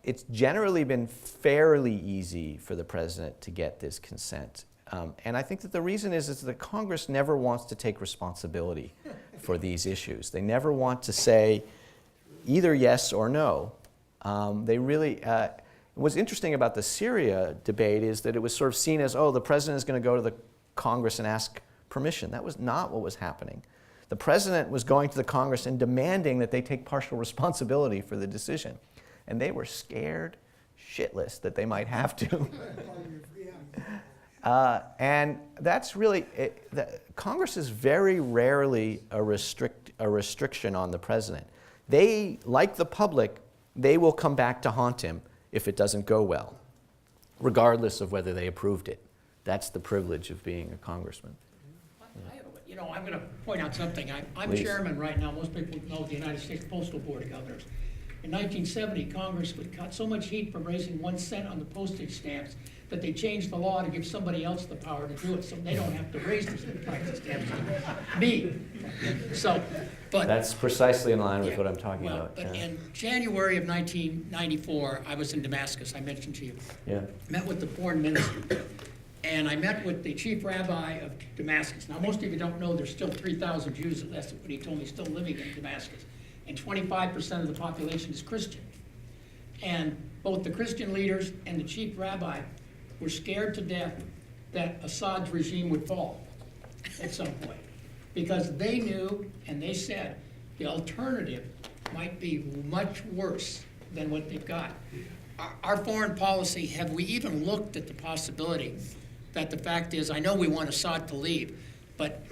it's generally been fairly easy for the president to get this consent. And I think that the reason is that Congress never wants to take responsibility for these issues. They never want to say either yes or no. They really, what's interesting about the Syria debate is that it was sort of seen as, oh, the president is going to go to the Congress and ask permission. That was not what was happening. The president was going to the Congress and demanding that they take partial responsibility for the decision. And they were scared shitless that they might have to. And that's really, Congress is very rarely a restriction on the president. They, like the public, they will come back to haunt him if it doesn't go well, regardless of whether they approved it. That's the privilege of being a congressman. I'm going to point out something. I'm Please. chairman right now. Most people know the United States Postal Board of Governors. In 1970, Congress got so much heat for raising 1 cent on the postage stamps that they changed the law to give somebody else the power to do it, so they don't have to raise the price of stamps. Me. So, but That's precisely in line with what I'm talking well, about. but yeah. in January of 1994, I was in Damascus. I mentioned to you. Yeah. Met with the foreign minister, and I met with the chief rabbi of Damascus. Now, most of you don't know there's still 3,000 Jews, that's what he told me, still living in Damascus. And 25% of the population is Christian. And both the Christian leaders and the chief rabbi were scared to death that Assad's regime would fall at some point. Because they knew, and they said, the alternative might be much worse than what they've got. Our foreign policy, have we even looked at the possibility that the fact is, I know we want Assad to leave, but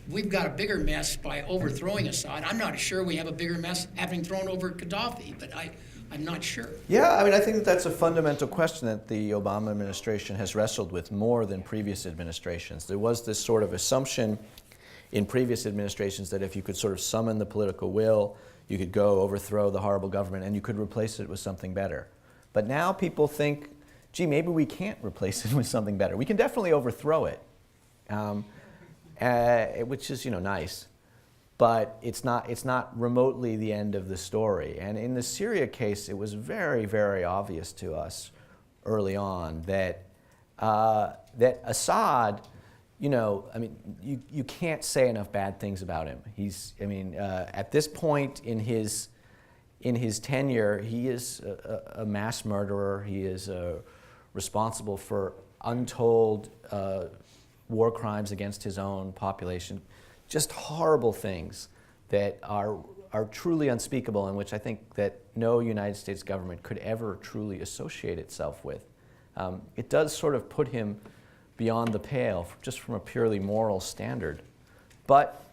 we've got a bigger mess by overthrowing Assad. I'm not sure we have a bigger mess having thrown over Gaddafi, but I'm not sure. Yeah, I mean, I think that that's a fundamental question that the Obama administration has wrestled with more than previous administrations. There was this sort of assumption in previous administrations that if you could sort of summon the political will, you could go overthrow the horrible government and you could replace it with something better. But now people think, gee, maybe we can't replace it with something better. We can definitely overthrow it, which is, nice. But it's not remotely the end of the story. And in the Syria case, it was very, very obvious to us early on that that Assad, you can't say enough bad things about him. At this point in his tenure, he is a mass murderer. He is responsible for untold war crimes against his own population. Just horrible things that are truly unspeakable and which I think that no United States government could ever truly associate itself with. It does sort of put him beyond the pale just from a purely moral standard. But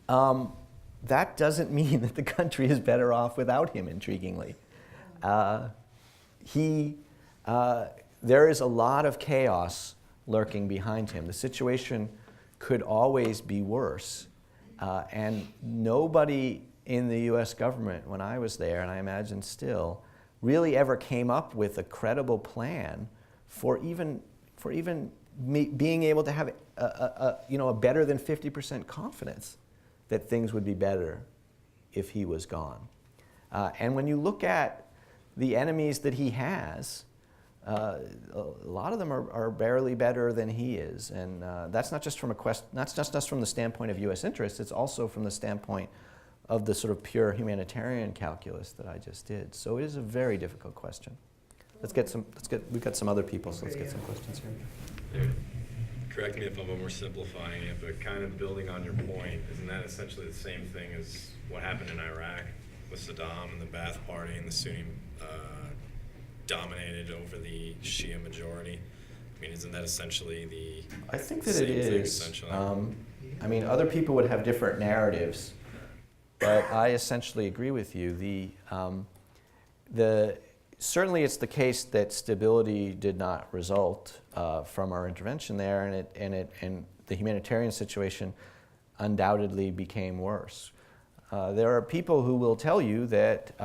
that doesn't mean that the country is better off without him, intriguingly. There is a lot of chaos lurking behind him. The situation could always be worse. And nobody in the US government, when I was there, and I imagine still, really ever came up with a credible plan for even being able to have a better than 50% confidence that things would be better if he was gone. And when you look at the enemies that he has, a lot of them are barely better than he is, and that's not just from the standpoint of U.S. interests. It's also from the standpoint of the sort of pure humanitarian calculus that I just did. So it is a very difficult question. We've got some other people, so let's get some questions here. Correct me if I'm oversimplifying it, but kind of building on your point, isn't that essentially the same thing as what happened in Iraq with Saddam and the Ba'ath Party and the Sunni dominated over the Shia majority? I mean, isn't that essentially the I think that same it thing, is. essentially? Other people would have different narratives, but I essentially agree with you. Certainly it's the case that stability did not result from our intervention there, and the humanitarian situation undoubtedly became worse. There are people who will tell you that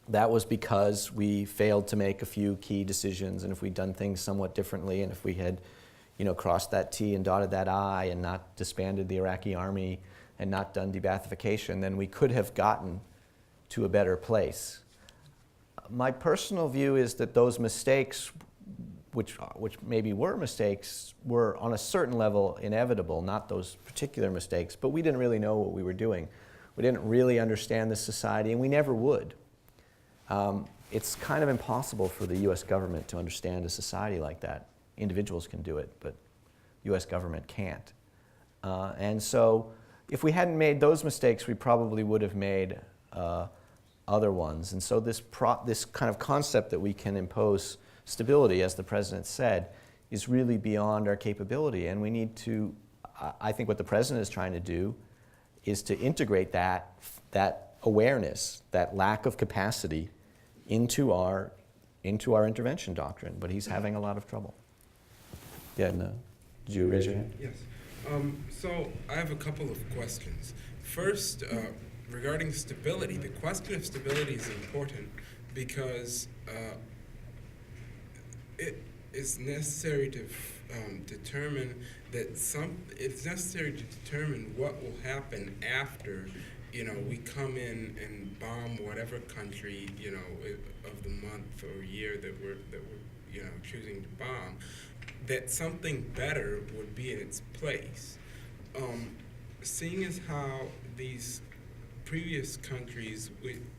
that was because we failed to make a few key decisions, and if we'd done things somewhat differently, and if we had, crossed that T and dotted that I and not disbanded the Iraqi army and not done de-Baathification, then we could have gotten to a better place. My personal view is that those mistakes, which maybe were mistakes, were on a certain level inevitable, not those particular mistakes, but we didn't really know what we were doing. We didn't really understand the society, and we never would. It's kind of impossible for the US government to understand a society like that. Individuals can do it, but US government can't. And so if we hadn't made those mistakes, we probably would have made other ones. And so this kind of concept that we can impose stability, as the president said, is really beyond our capability. And we need to, I think what the president is trying to do is to integrate that awareness, that lack of capacity, into our intervention doctrine. But he's having a lot of trouble. Yeah, no. Did you raise your hand? Yes. So I have a couple of questions. First, regarding stability, the question of stability is important because it is necessary to determine that it's necessary to determine what will happen after, we come in and bomb whatever country, of the month or year that we're choosing to bomb, that something better would be in its place. Seeing as how these previous countries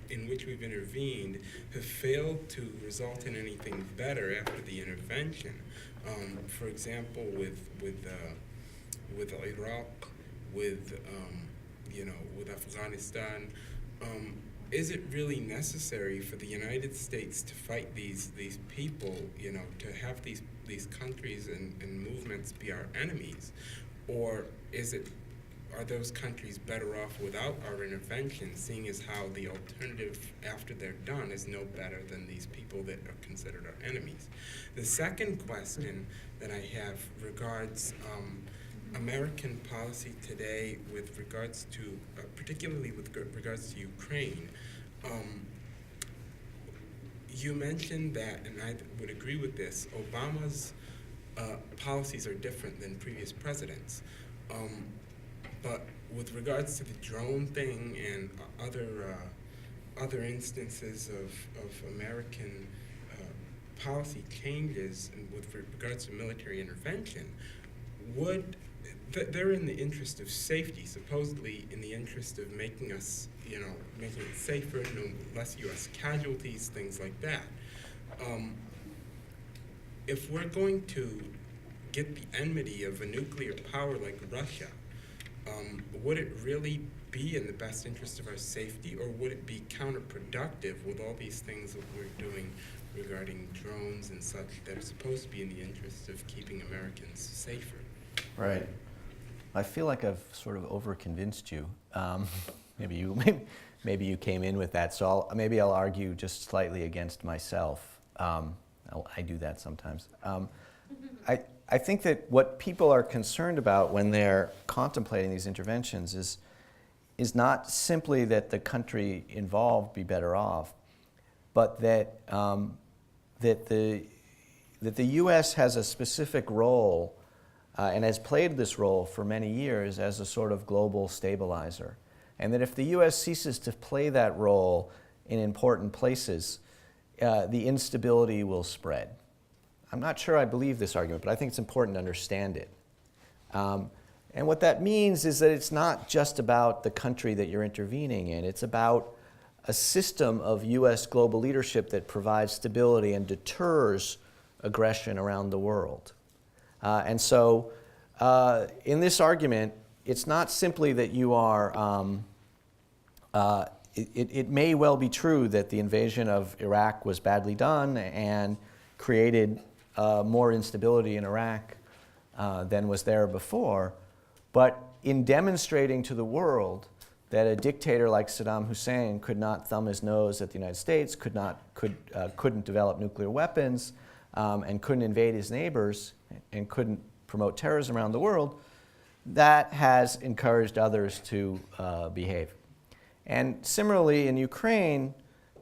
in which we've intervened have failed to result in anything better after the intervention. For example, with Iraq, with Afghanistan, is it really necessary for the United States to fight these people? To have these countries and movements be our enemies, or are those countries better off without our intervention, seeing as how the alternative after they're done is no better than these people that are considered our enemies? The second question that I have regards American policy today with regards to, particularly with regards to Ukraine. You mentioned that, and I would agree with this, Obama's policies are different than previous presidents. But with regards to the drone thing and other instances of American policy changes, and with regards to military intervention, they're in the interest of safety, supposedly in the interest of making us, making it safer, less U.S. casualties, things like that. If we're going to get the enmity of a nuclear power like Russia, would it really be in the best interest of our safety, or would it be counterproductive with all these things that we're doing regarding drones and such that are supposed to be in the interest of keeping Americans safer? Right. I feel like I've sort of over-convinced you. Maybe you came in with that, so maybe I'll argue just slightly against myself. I do that sometimes. I think that what people are concerned about when they're contemplating these interventions is not simply that the country involved be better off, but that the U.S. has a specific role and has played this role for many years as a sort of global stabilizer. And that if the U.S. ceases to play that role in important places, the instability will spread. I'm not sure I believe this argument, but I think it's important to understand it. And what that means is that it's not just about the country that you're intervening in. It's about a system of U.S. global leadership that provides stability and deters aggression around the world. And so in this argument, it's not simply that you are, it may well be true that the invasion of Iraq was badly done and created more instability in Iraq than was there before. But in demonstrating to the world that a dictator like Saddam Hussein could not thumb his nose at the United States, couldn't develop nuclear weapons, and couldn't invade his neighbors, and couldn't promote terrorism around the world, that has encouraged others to behave. And similarly, in Ukraine,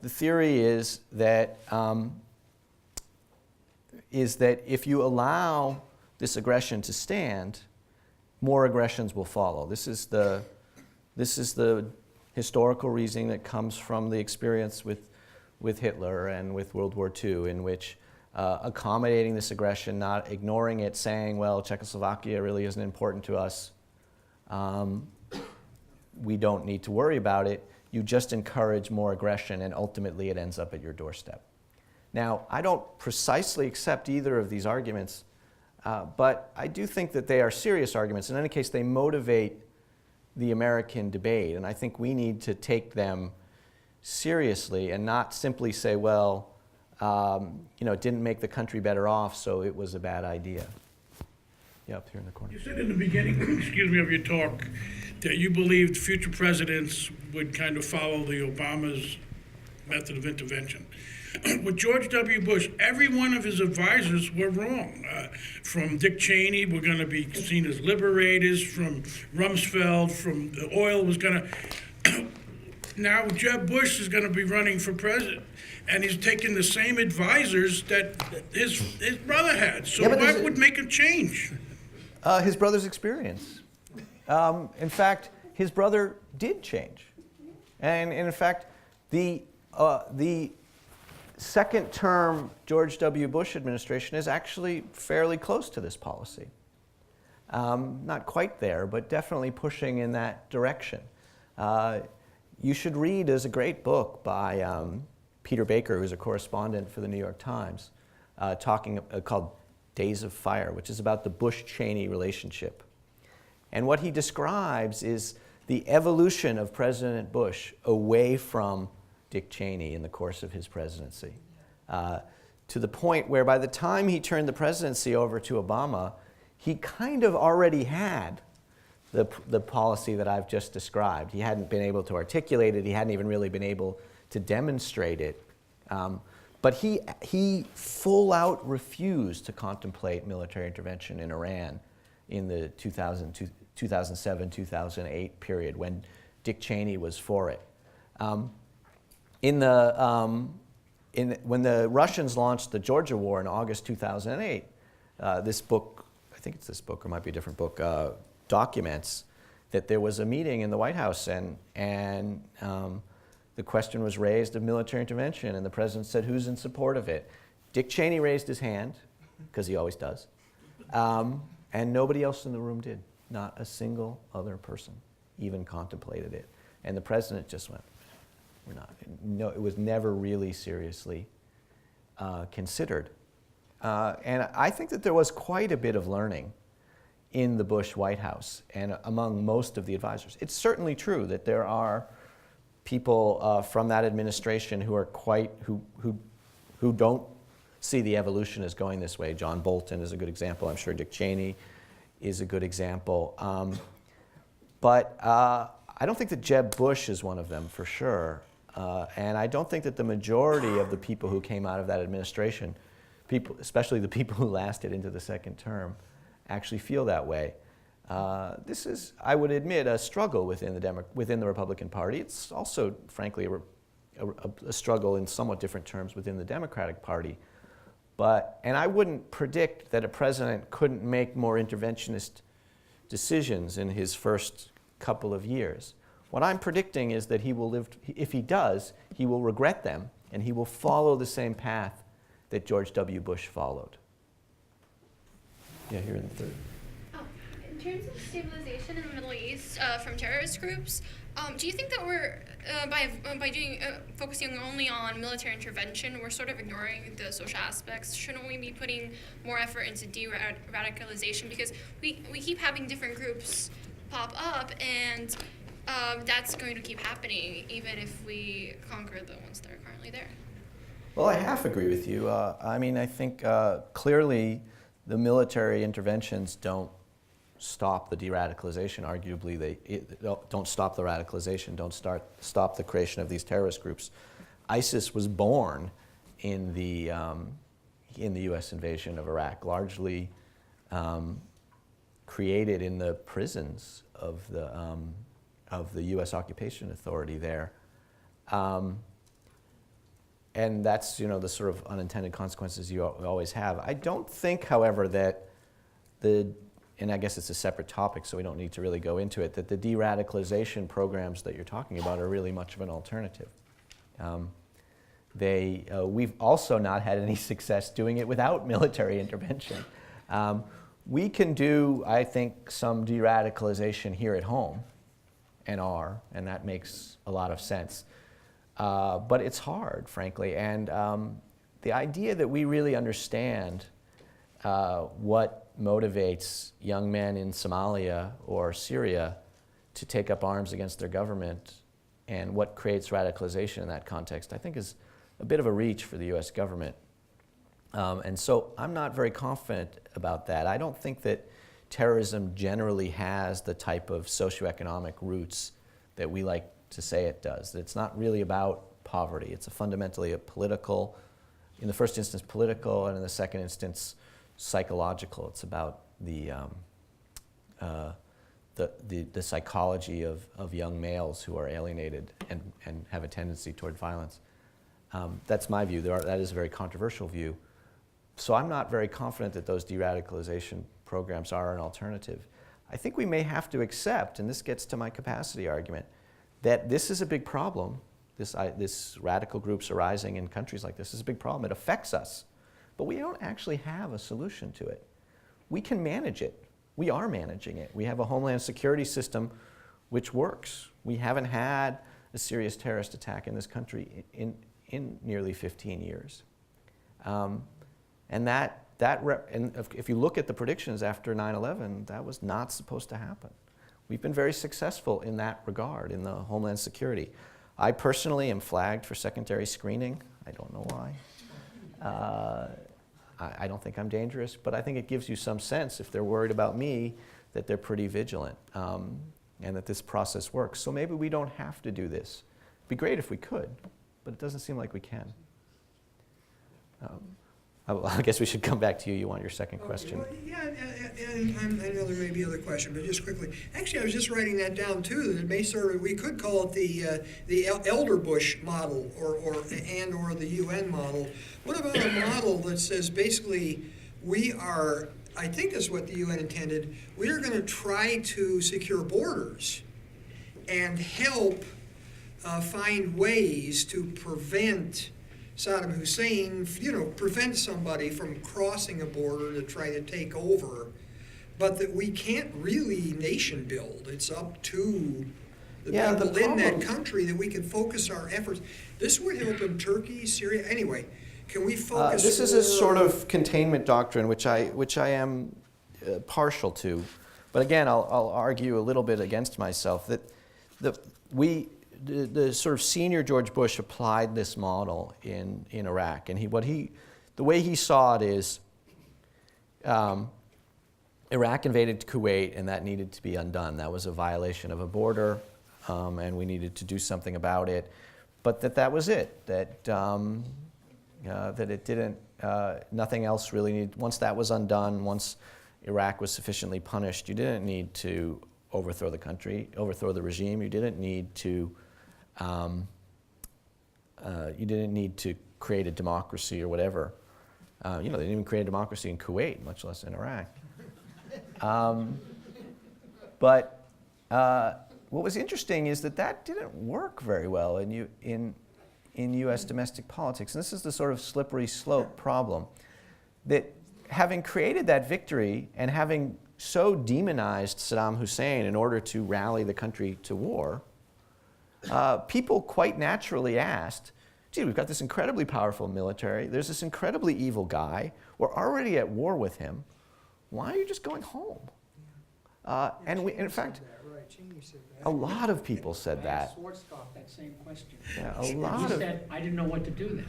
the theory is that if you allow this aggression to stand, more aggressions will follow. This is the historical reasoning that comes from the experience with Hitler and with World War II, in which accommodating this aggression, not ignoring it, saying, well, Czechoslovakia really isn't important to us, we don't need to worry about it. You just encourage more aggression, and ultimately it ends up at your doorstep. Now, I don't precisely accept either of these arguments, but I do think that they are serious arguments. In any case, they motivate the American debate, and I think we need to take them seriously and not simply say, well, it didn't make the country better off, so it was a bad idea. Yeah, up here in the corner. You said in the beginning, excuse me, of your talk, that you believed future presidents would kind of follow the Obama's method of intervention. With George W. Bush, every one of his advisors were wrong. From Dick Cheney, we're going to be seen as liberators. From Rumsfeld, from the oil was going to... Now Jeb Bush is going to be running for president, and he's taking the same advisors that his brother had. So what would make a change? His brother's experience. In fact, his brother did change. And in fact, the second-term George W. Bush administration is actually fairly close to this policy. Not quite there, but definitely pushing in that direction. You should read, there's a great book by Peter Baker, who's a correspondent for the New York Times, called Days of Fire, which is about the Bush-Cheney relationship. And what he describes is the evolution of President Bush away from Dick Cheney in the course of his presidency, to the point where by the time he turned the presidency over to Obama, he kind of already had the policy that I've just described. He hadn't been able to articulate it. He hadn't even really been able to demonstrate it. But he full out refused to contemplate military intervention in Iran in the 2007, 2008 period when Dick Cheney was for it. When the Russians launched the Georgia War in August 2008, this book, I think it's this book or it might be a different book, documents that there was a meeting in the White House and the question was raised of military intervention, and the president said, who's in support of it? Dick Cheney raised his hand, because he always does, and nobody else in the room did. Not a single other person even contemplated it. And the president just went, we're not. No, it was never really seriously considered. And I think that there was quite a bit of learning in the Bush White House and among most of the advisors. It's certainly true that there are people from that administration who are who don't see the evolution as going this way. John Bolton is a good example. I'm sure Dick Cheney is a good example. But I don't think that Jeb Bush is one of them for sure. And I don't think that the majority of the people who came out of that administration, especially the people who lasted into the second term, actually feel that way. This is, I would admit, a struggle within the Republican Party. It's also, frankly, a struggle in somewhat different terms within the Democratic Party. And I wouldn't predict that a president couldn't make more interventionist decisions in his first couple of years. What I'm predicting is that he will live, if he does, he will regret them, and he will follow the same path that George W. Bush followed. Yeah, here in the third. In terms of stabilization in the Middle East from terrorist groups, do you think that we're focusing only on military intervention, we're sort of ignoring the social aspects? Shouldn't we be putting more effort into de-radicalization? Because we keep having different groups pop up, and that's going to keep happening even if we conquer the ones that are currently there. Well, I half agree with you. I mean, I think clearly the military interventions don't stop the de-radicalization. Arguably, they don't stop the radicalization, don't stop the creation of these terrorist groups. ISIS was born in the U.S. invasion of Iraq, largely created in the prisons of the U.S. Occupation Authority there. And that's, the sort of unintended consequences you always have. I don't think, however, that and I guess it's a separate topic, so we don't need to really go into it, that the de-radicalization programs that you're talking about are really much of an alternative. We've also not had any success doing it without military intervention. We can do, I think, some de-radicalization here at home, and that makes a lot of sense. But it's hard, frankly, and the idea that we really understand what motivates young men in Somalia or Syria to take up arms against their government and what creates radicalization in that context, I think is a bit of a reach for the U.S. government. And so I'm not very confident about that. I don't think that terrorism generally has the type of socioeconomic roots that we like to say it does. That it's not really about poverty. It's fundamentally a political, in the first instance political, and in the second instance psychological. It's about the psychology of young males who are alienated and have a tendency toward violence. That's my view. That is a very controversial view. So I'm not very confident that those de-radicalization programs are an alternative. I think we may have to accept, and this gets to my capacity argument, that this is a big problem. This radical groups arising in countries like this is a big problem. It affects us. But we don't actually have a solution to it. We can manage it. We are managing it. We have a homeland security system which works. We haven't had a serious terrorist attack in this country in nearly 15 years. And if you look at the predictions after 9/11, that was not supposed to happen. We've been very successful in that regard, in the homeland security. I personally am flagged for secondary screening. I don't know why. I don't think I'm dangerous, but I think it gives you some sense, if they're worried about me, that they're pretty vigilant and that this process works. So maybe we don't have to do this. It'd be great if we could, but it doesn't seem like we can. I guess we should come back to you. You want your second question? Well, yeah, and I know there may be other questions, but just quickly. Actually, I was just writing that down too. That it may we could call it the Elder Bush model, or the UN model. What about a model that says basically we are? I think that's what the UN intended. We are going to try to secure borders and help find ways to prevent Saddam Hussein, prevent somebody from crossing a border to try to take over, but that we can't really nation build. It's up to the people in that country that we can focus our efforts. This would help in Turkey, Syria. Anyway, can we focus? This is a sort of containment doctrine, which I am partial to, but again, I'll argue a little bit against myself that the sort of senior George Bush applied this model in Iraq, and the way he saw it is Iraq invaded Kuwait, and that needed to be undone. That was a violation of a border, and we needed to do something about it. But that was it. That it didn't. Nothing else really needed. Once that was undone, once Iraq was sufficiently punished, you didn't need to overthrow the country, overthrow the regime. You didn't need to. You didn't need to create a democracy or whatever. They didn't even create a democracy in Kuwait, much less in Iraq. But what was interesting is that didn't work very well in U.S. domestic politics. And this is the sort of slippery slope problem. That having created that victory and having so demonized Saddam Hussein in order to rally the country to war, people quite naturally asked, gee, we've got this incredibly powerful military, there's this incredibly evil guy, we're already at war with him, why are you just going home? And in fact, a lot of people said that. Schwarzkopf, that same question. Yeah, He said, I didn't know what to do then.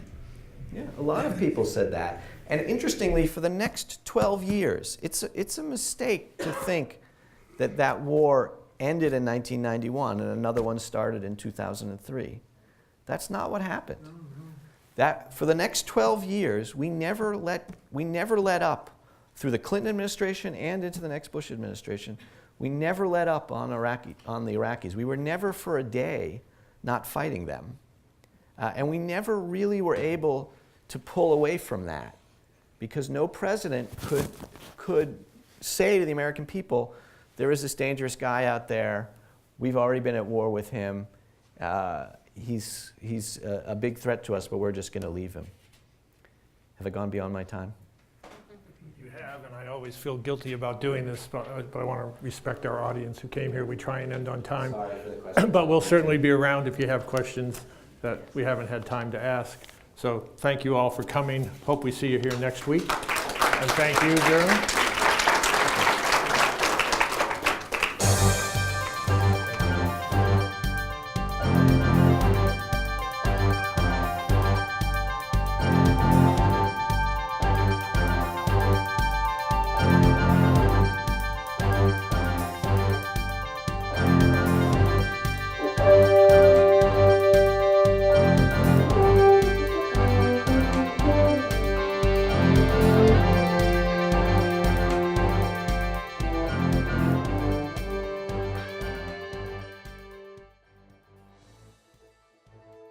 Yeah, a lot of people said that. And interestingly, for the next 12 years, it's a mistake to think that war ended in 1991 and another one started in 2003. That's not what happened. That for the next 12 years, we never let up through the Clinton administration and into the next Bush administration, we never let up on the Iraqis. We were never for a day not fighting them. And we never really were able to pull away from that, because no president could say to the American people, there is this dangerous guy out there, we've already been at war with him, he's a big threat to us, but we're just going to leave him. Have I gone beyond my time? You have, and I always feel guilty about doing this, but I want to respect our audience who came here. We try and end on time. Sorry for the question. But we'll certainly be around if you have questions that we haven't had time to ask. So thank you all for coming. Hope we see you here next week. And thank you, Jeremy.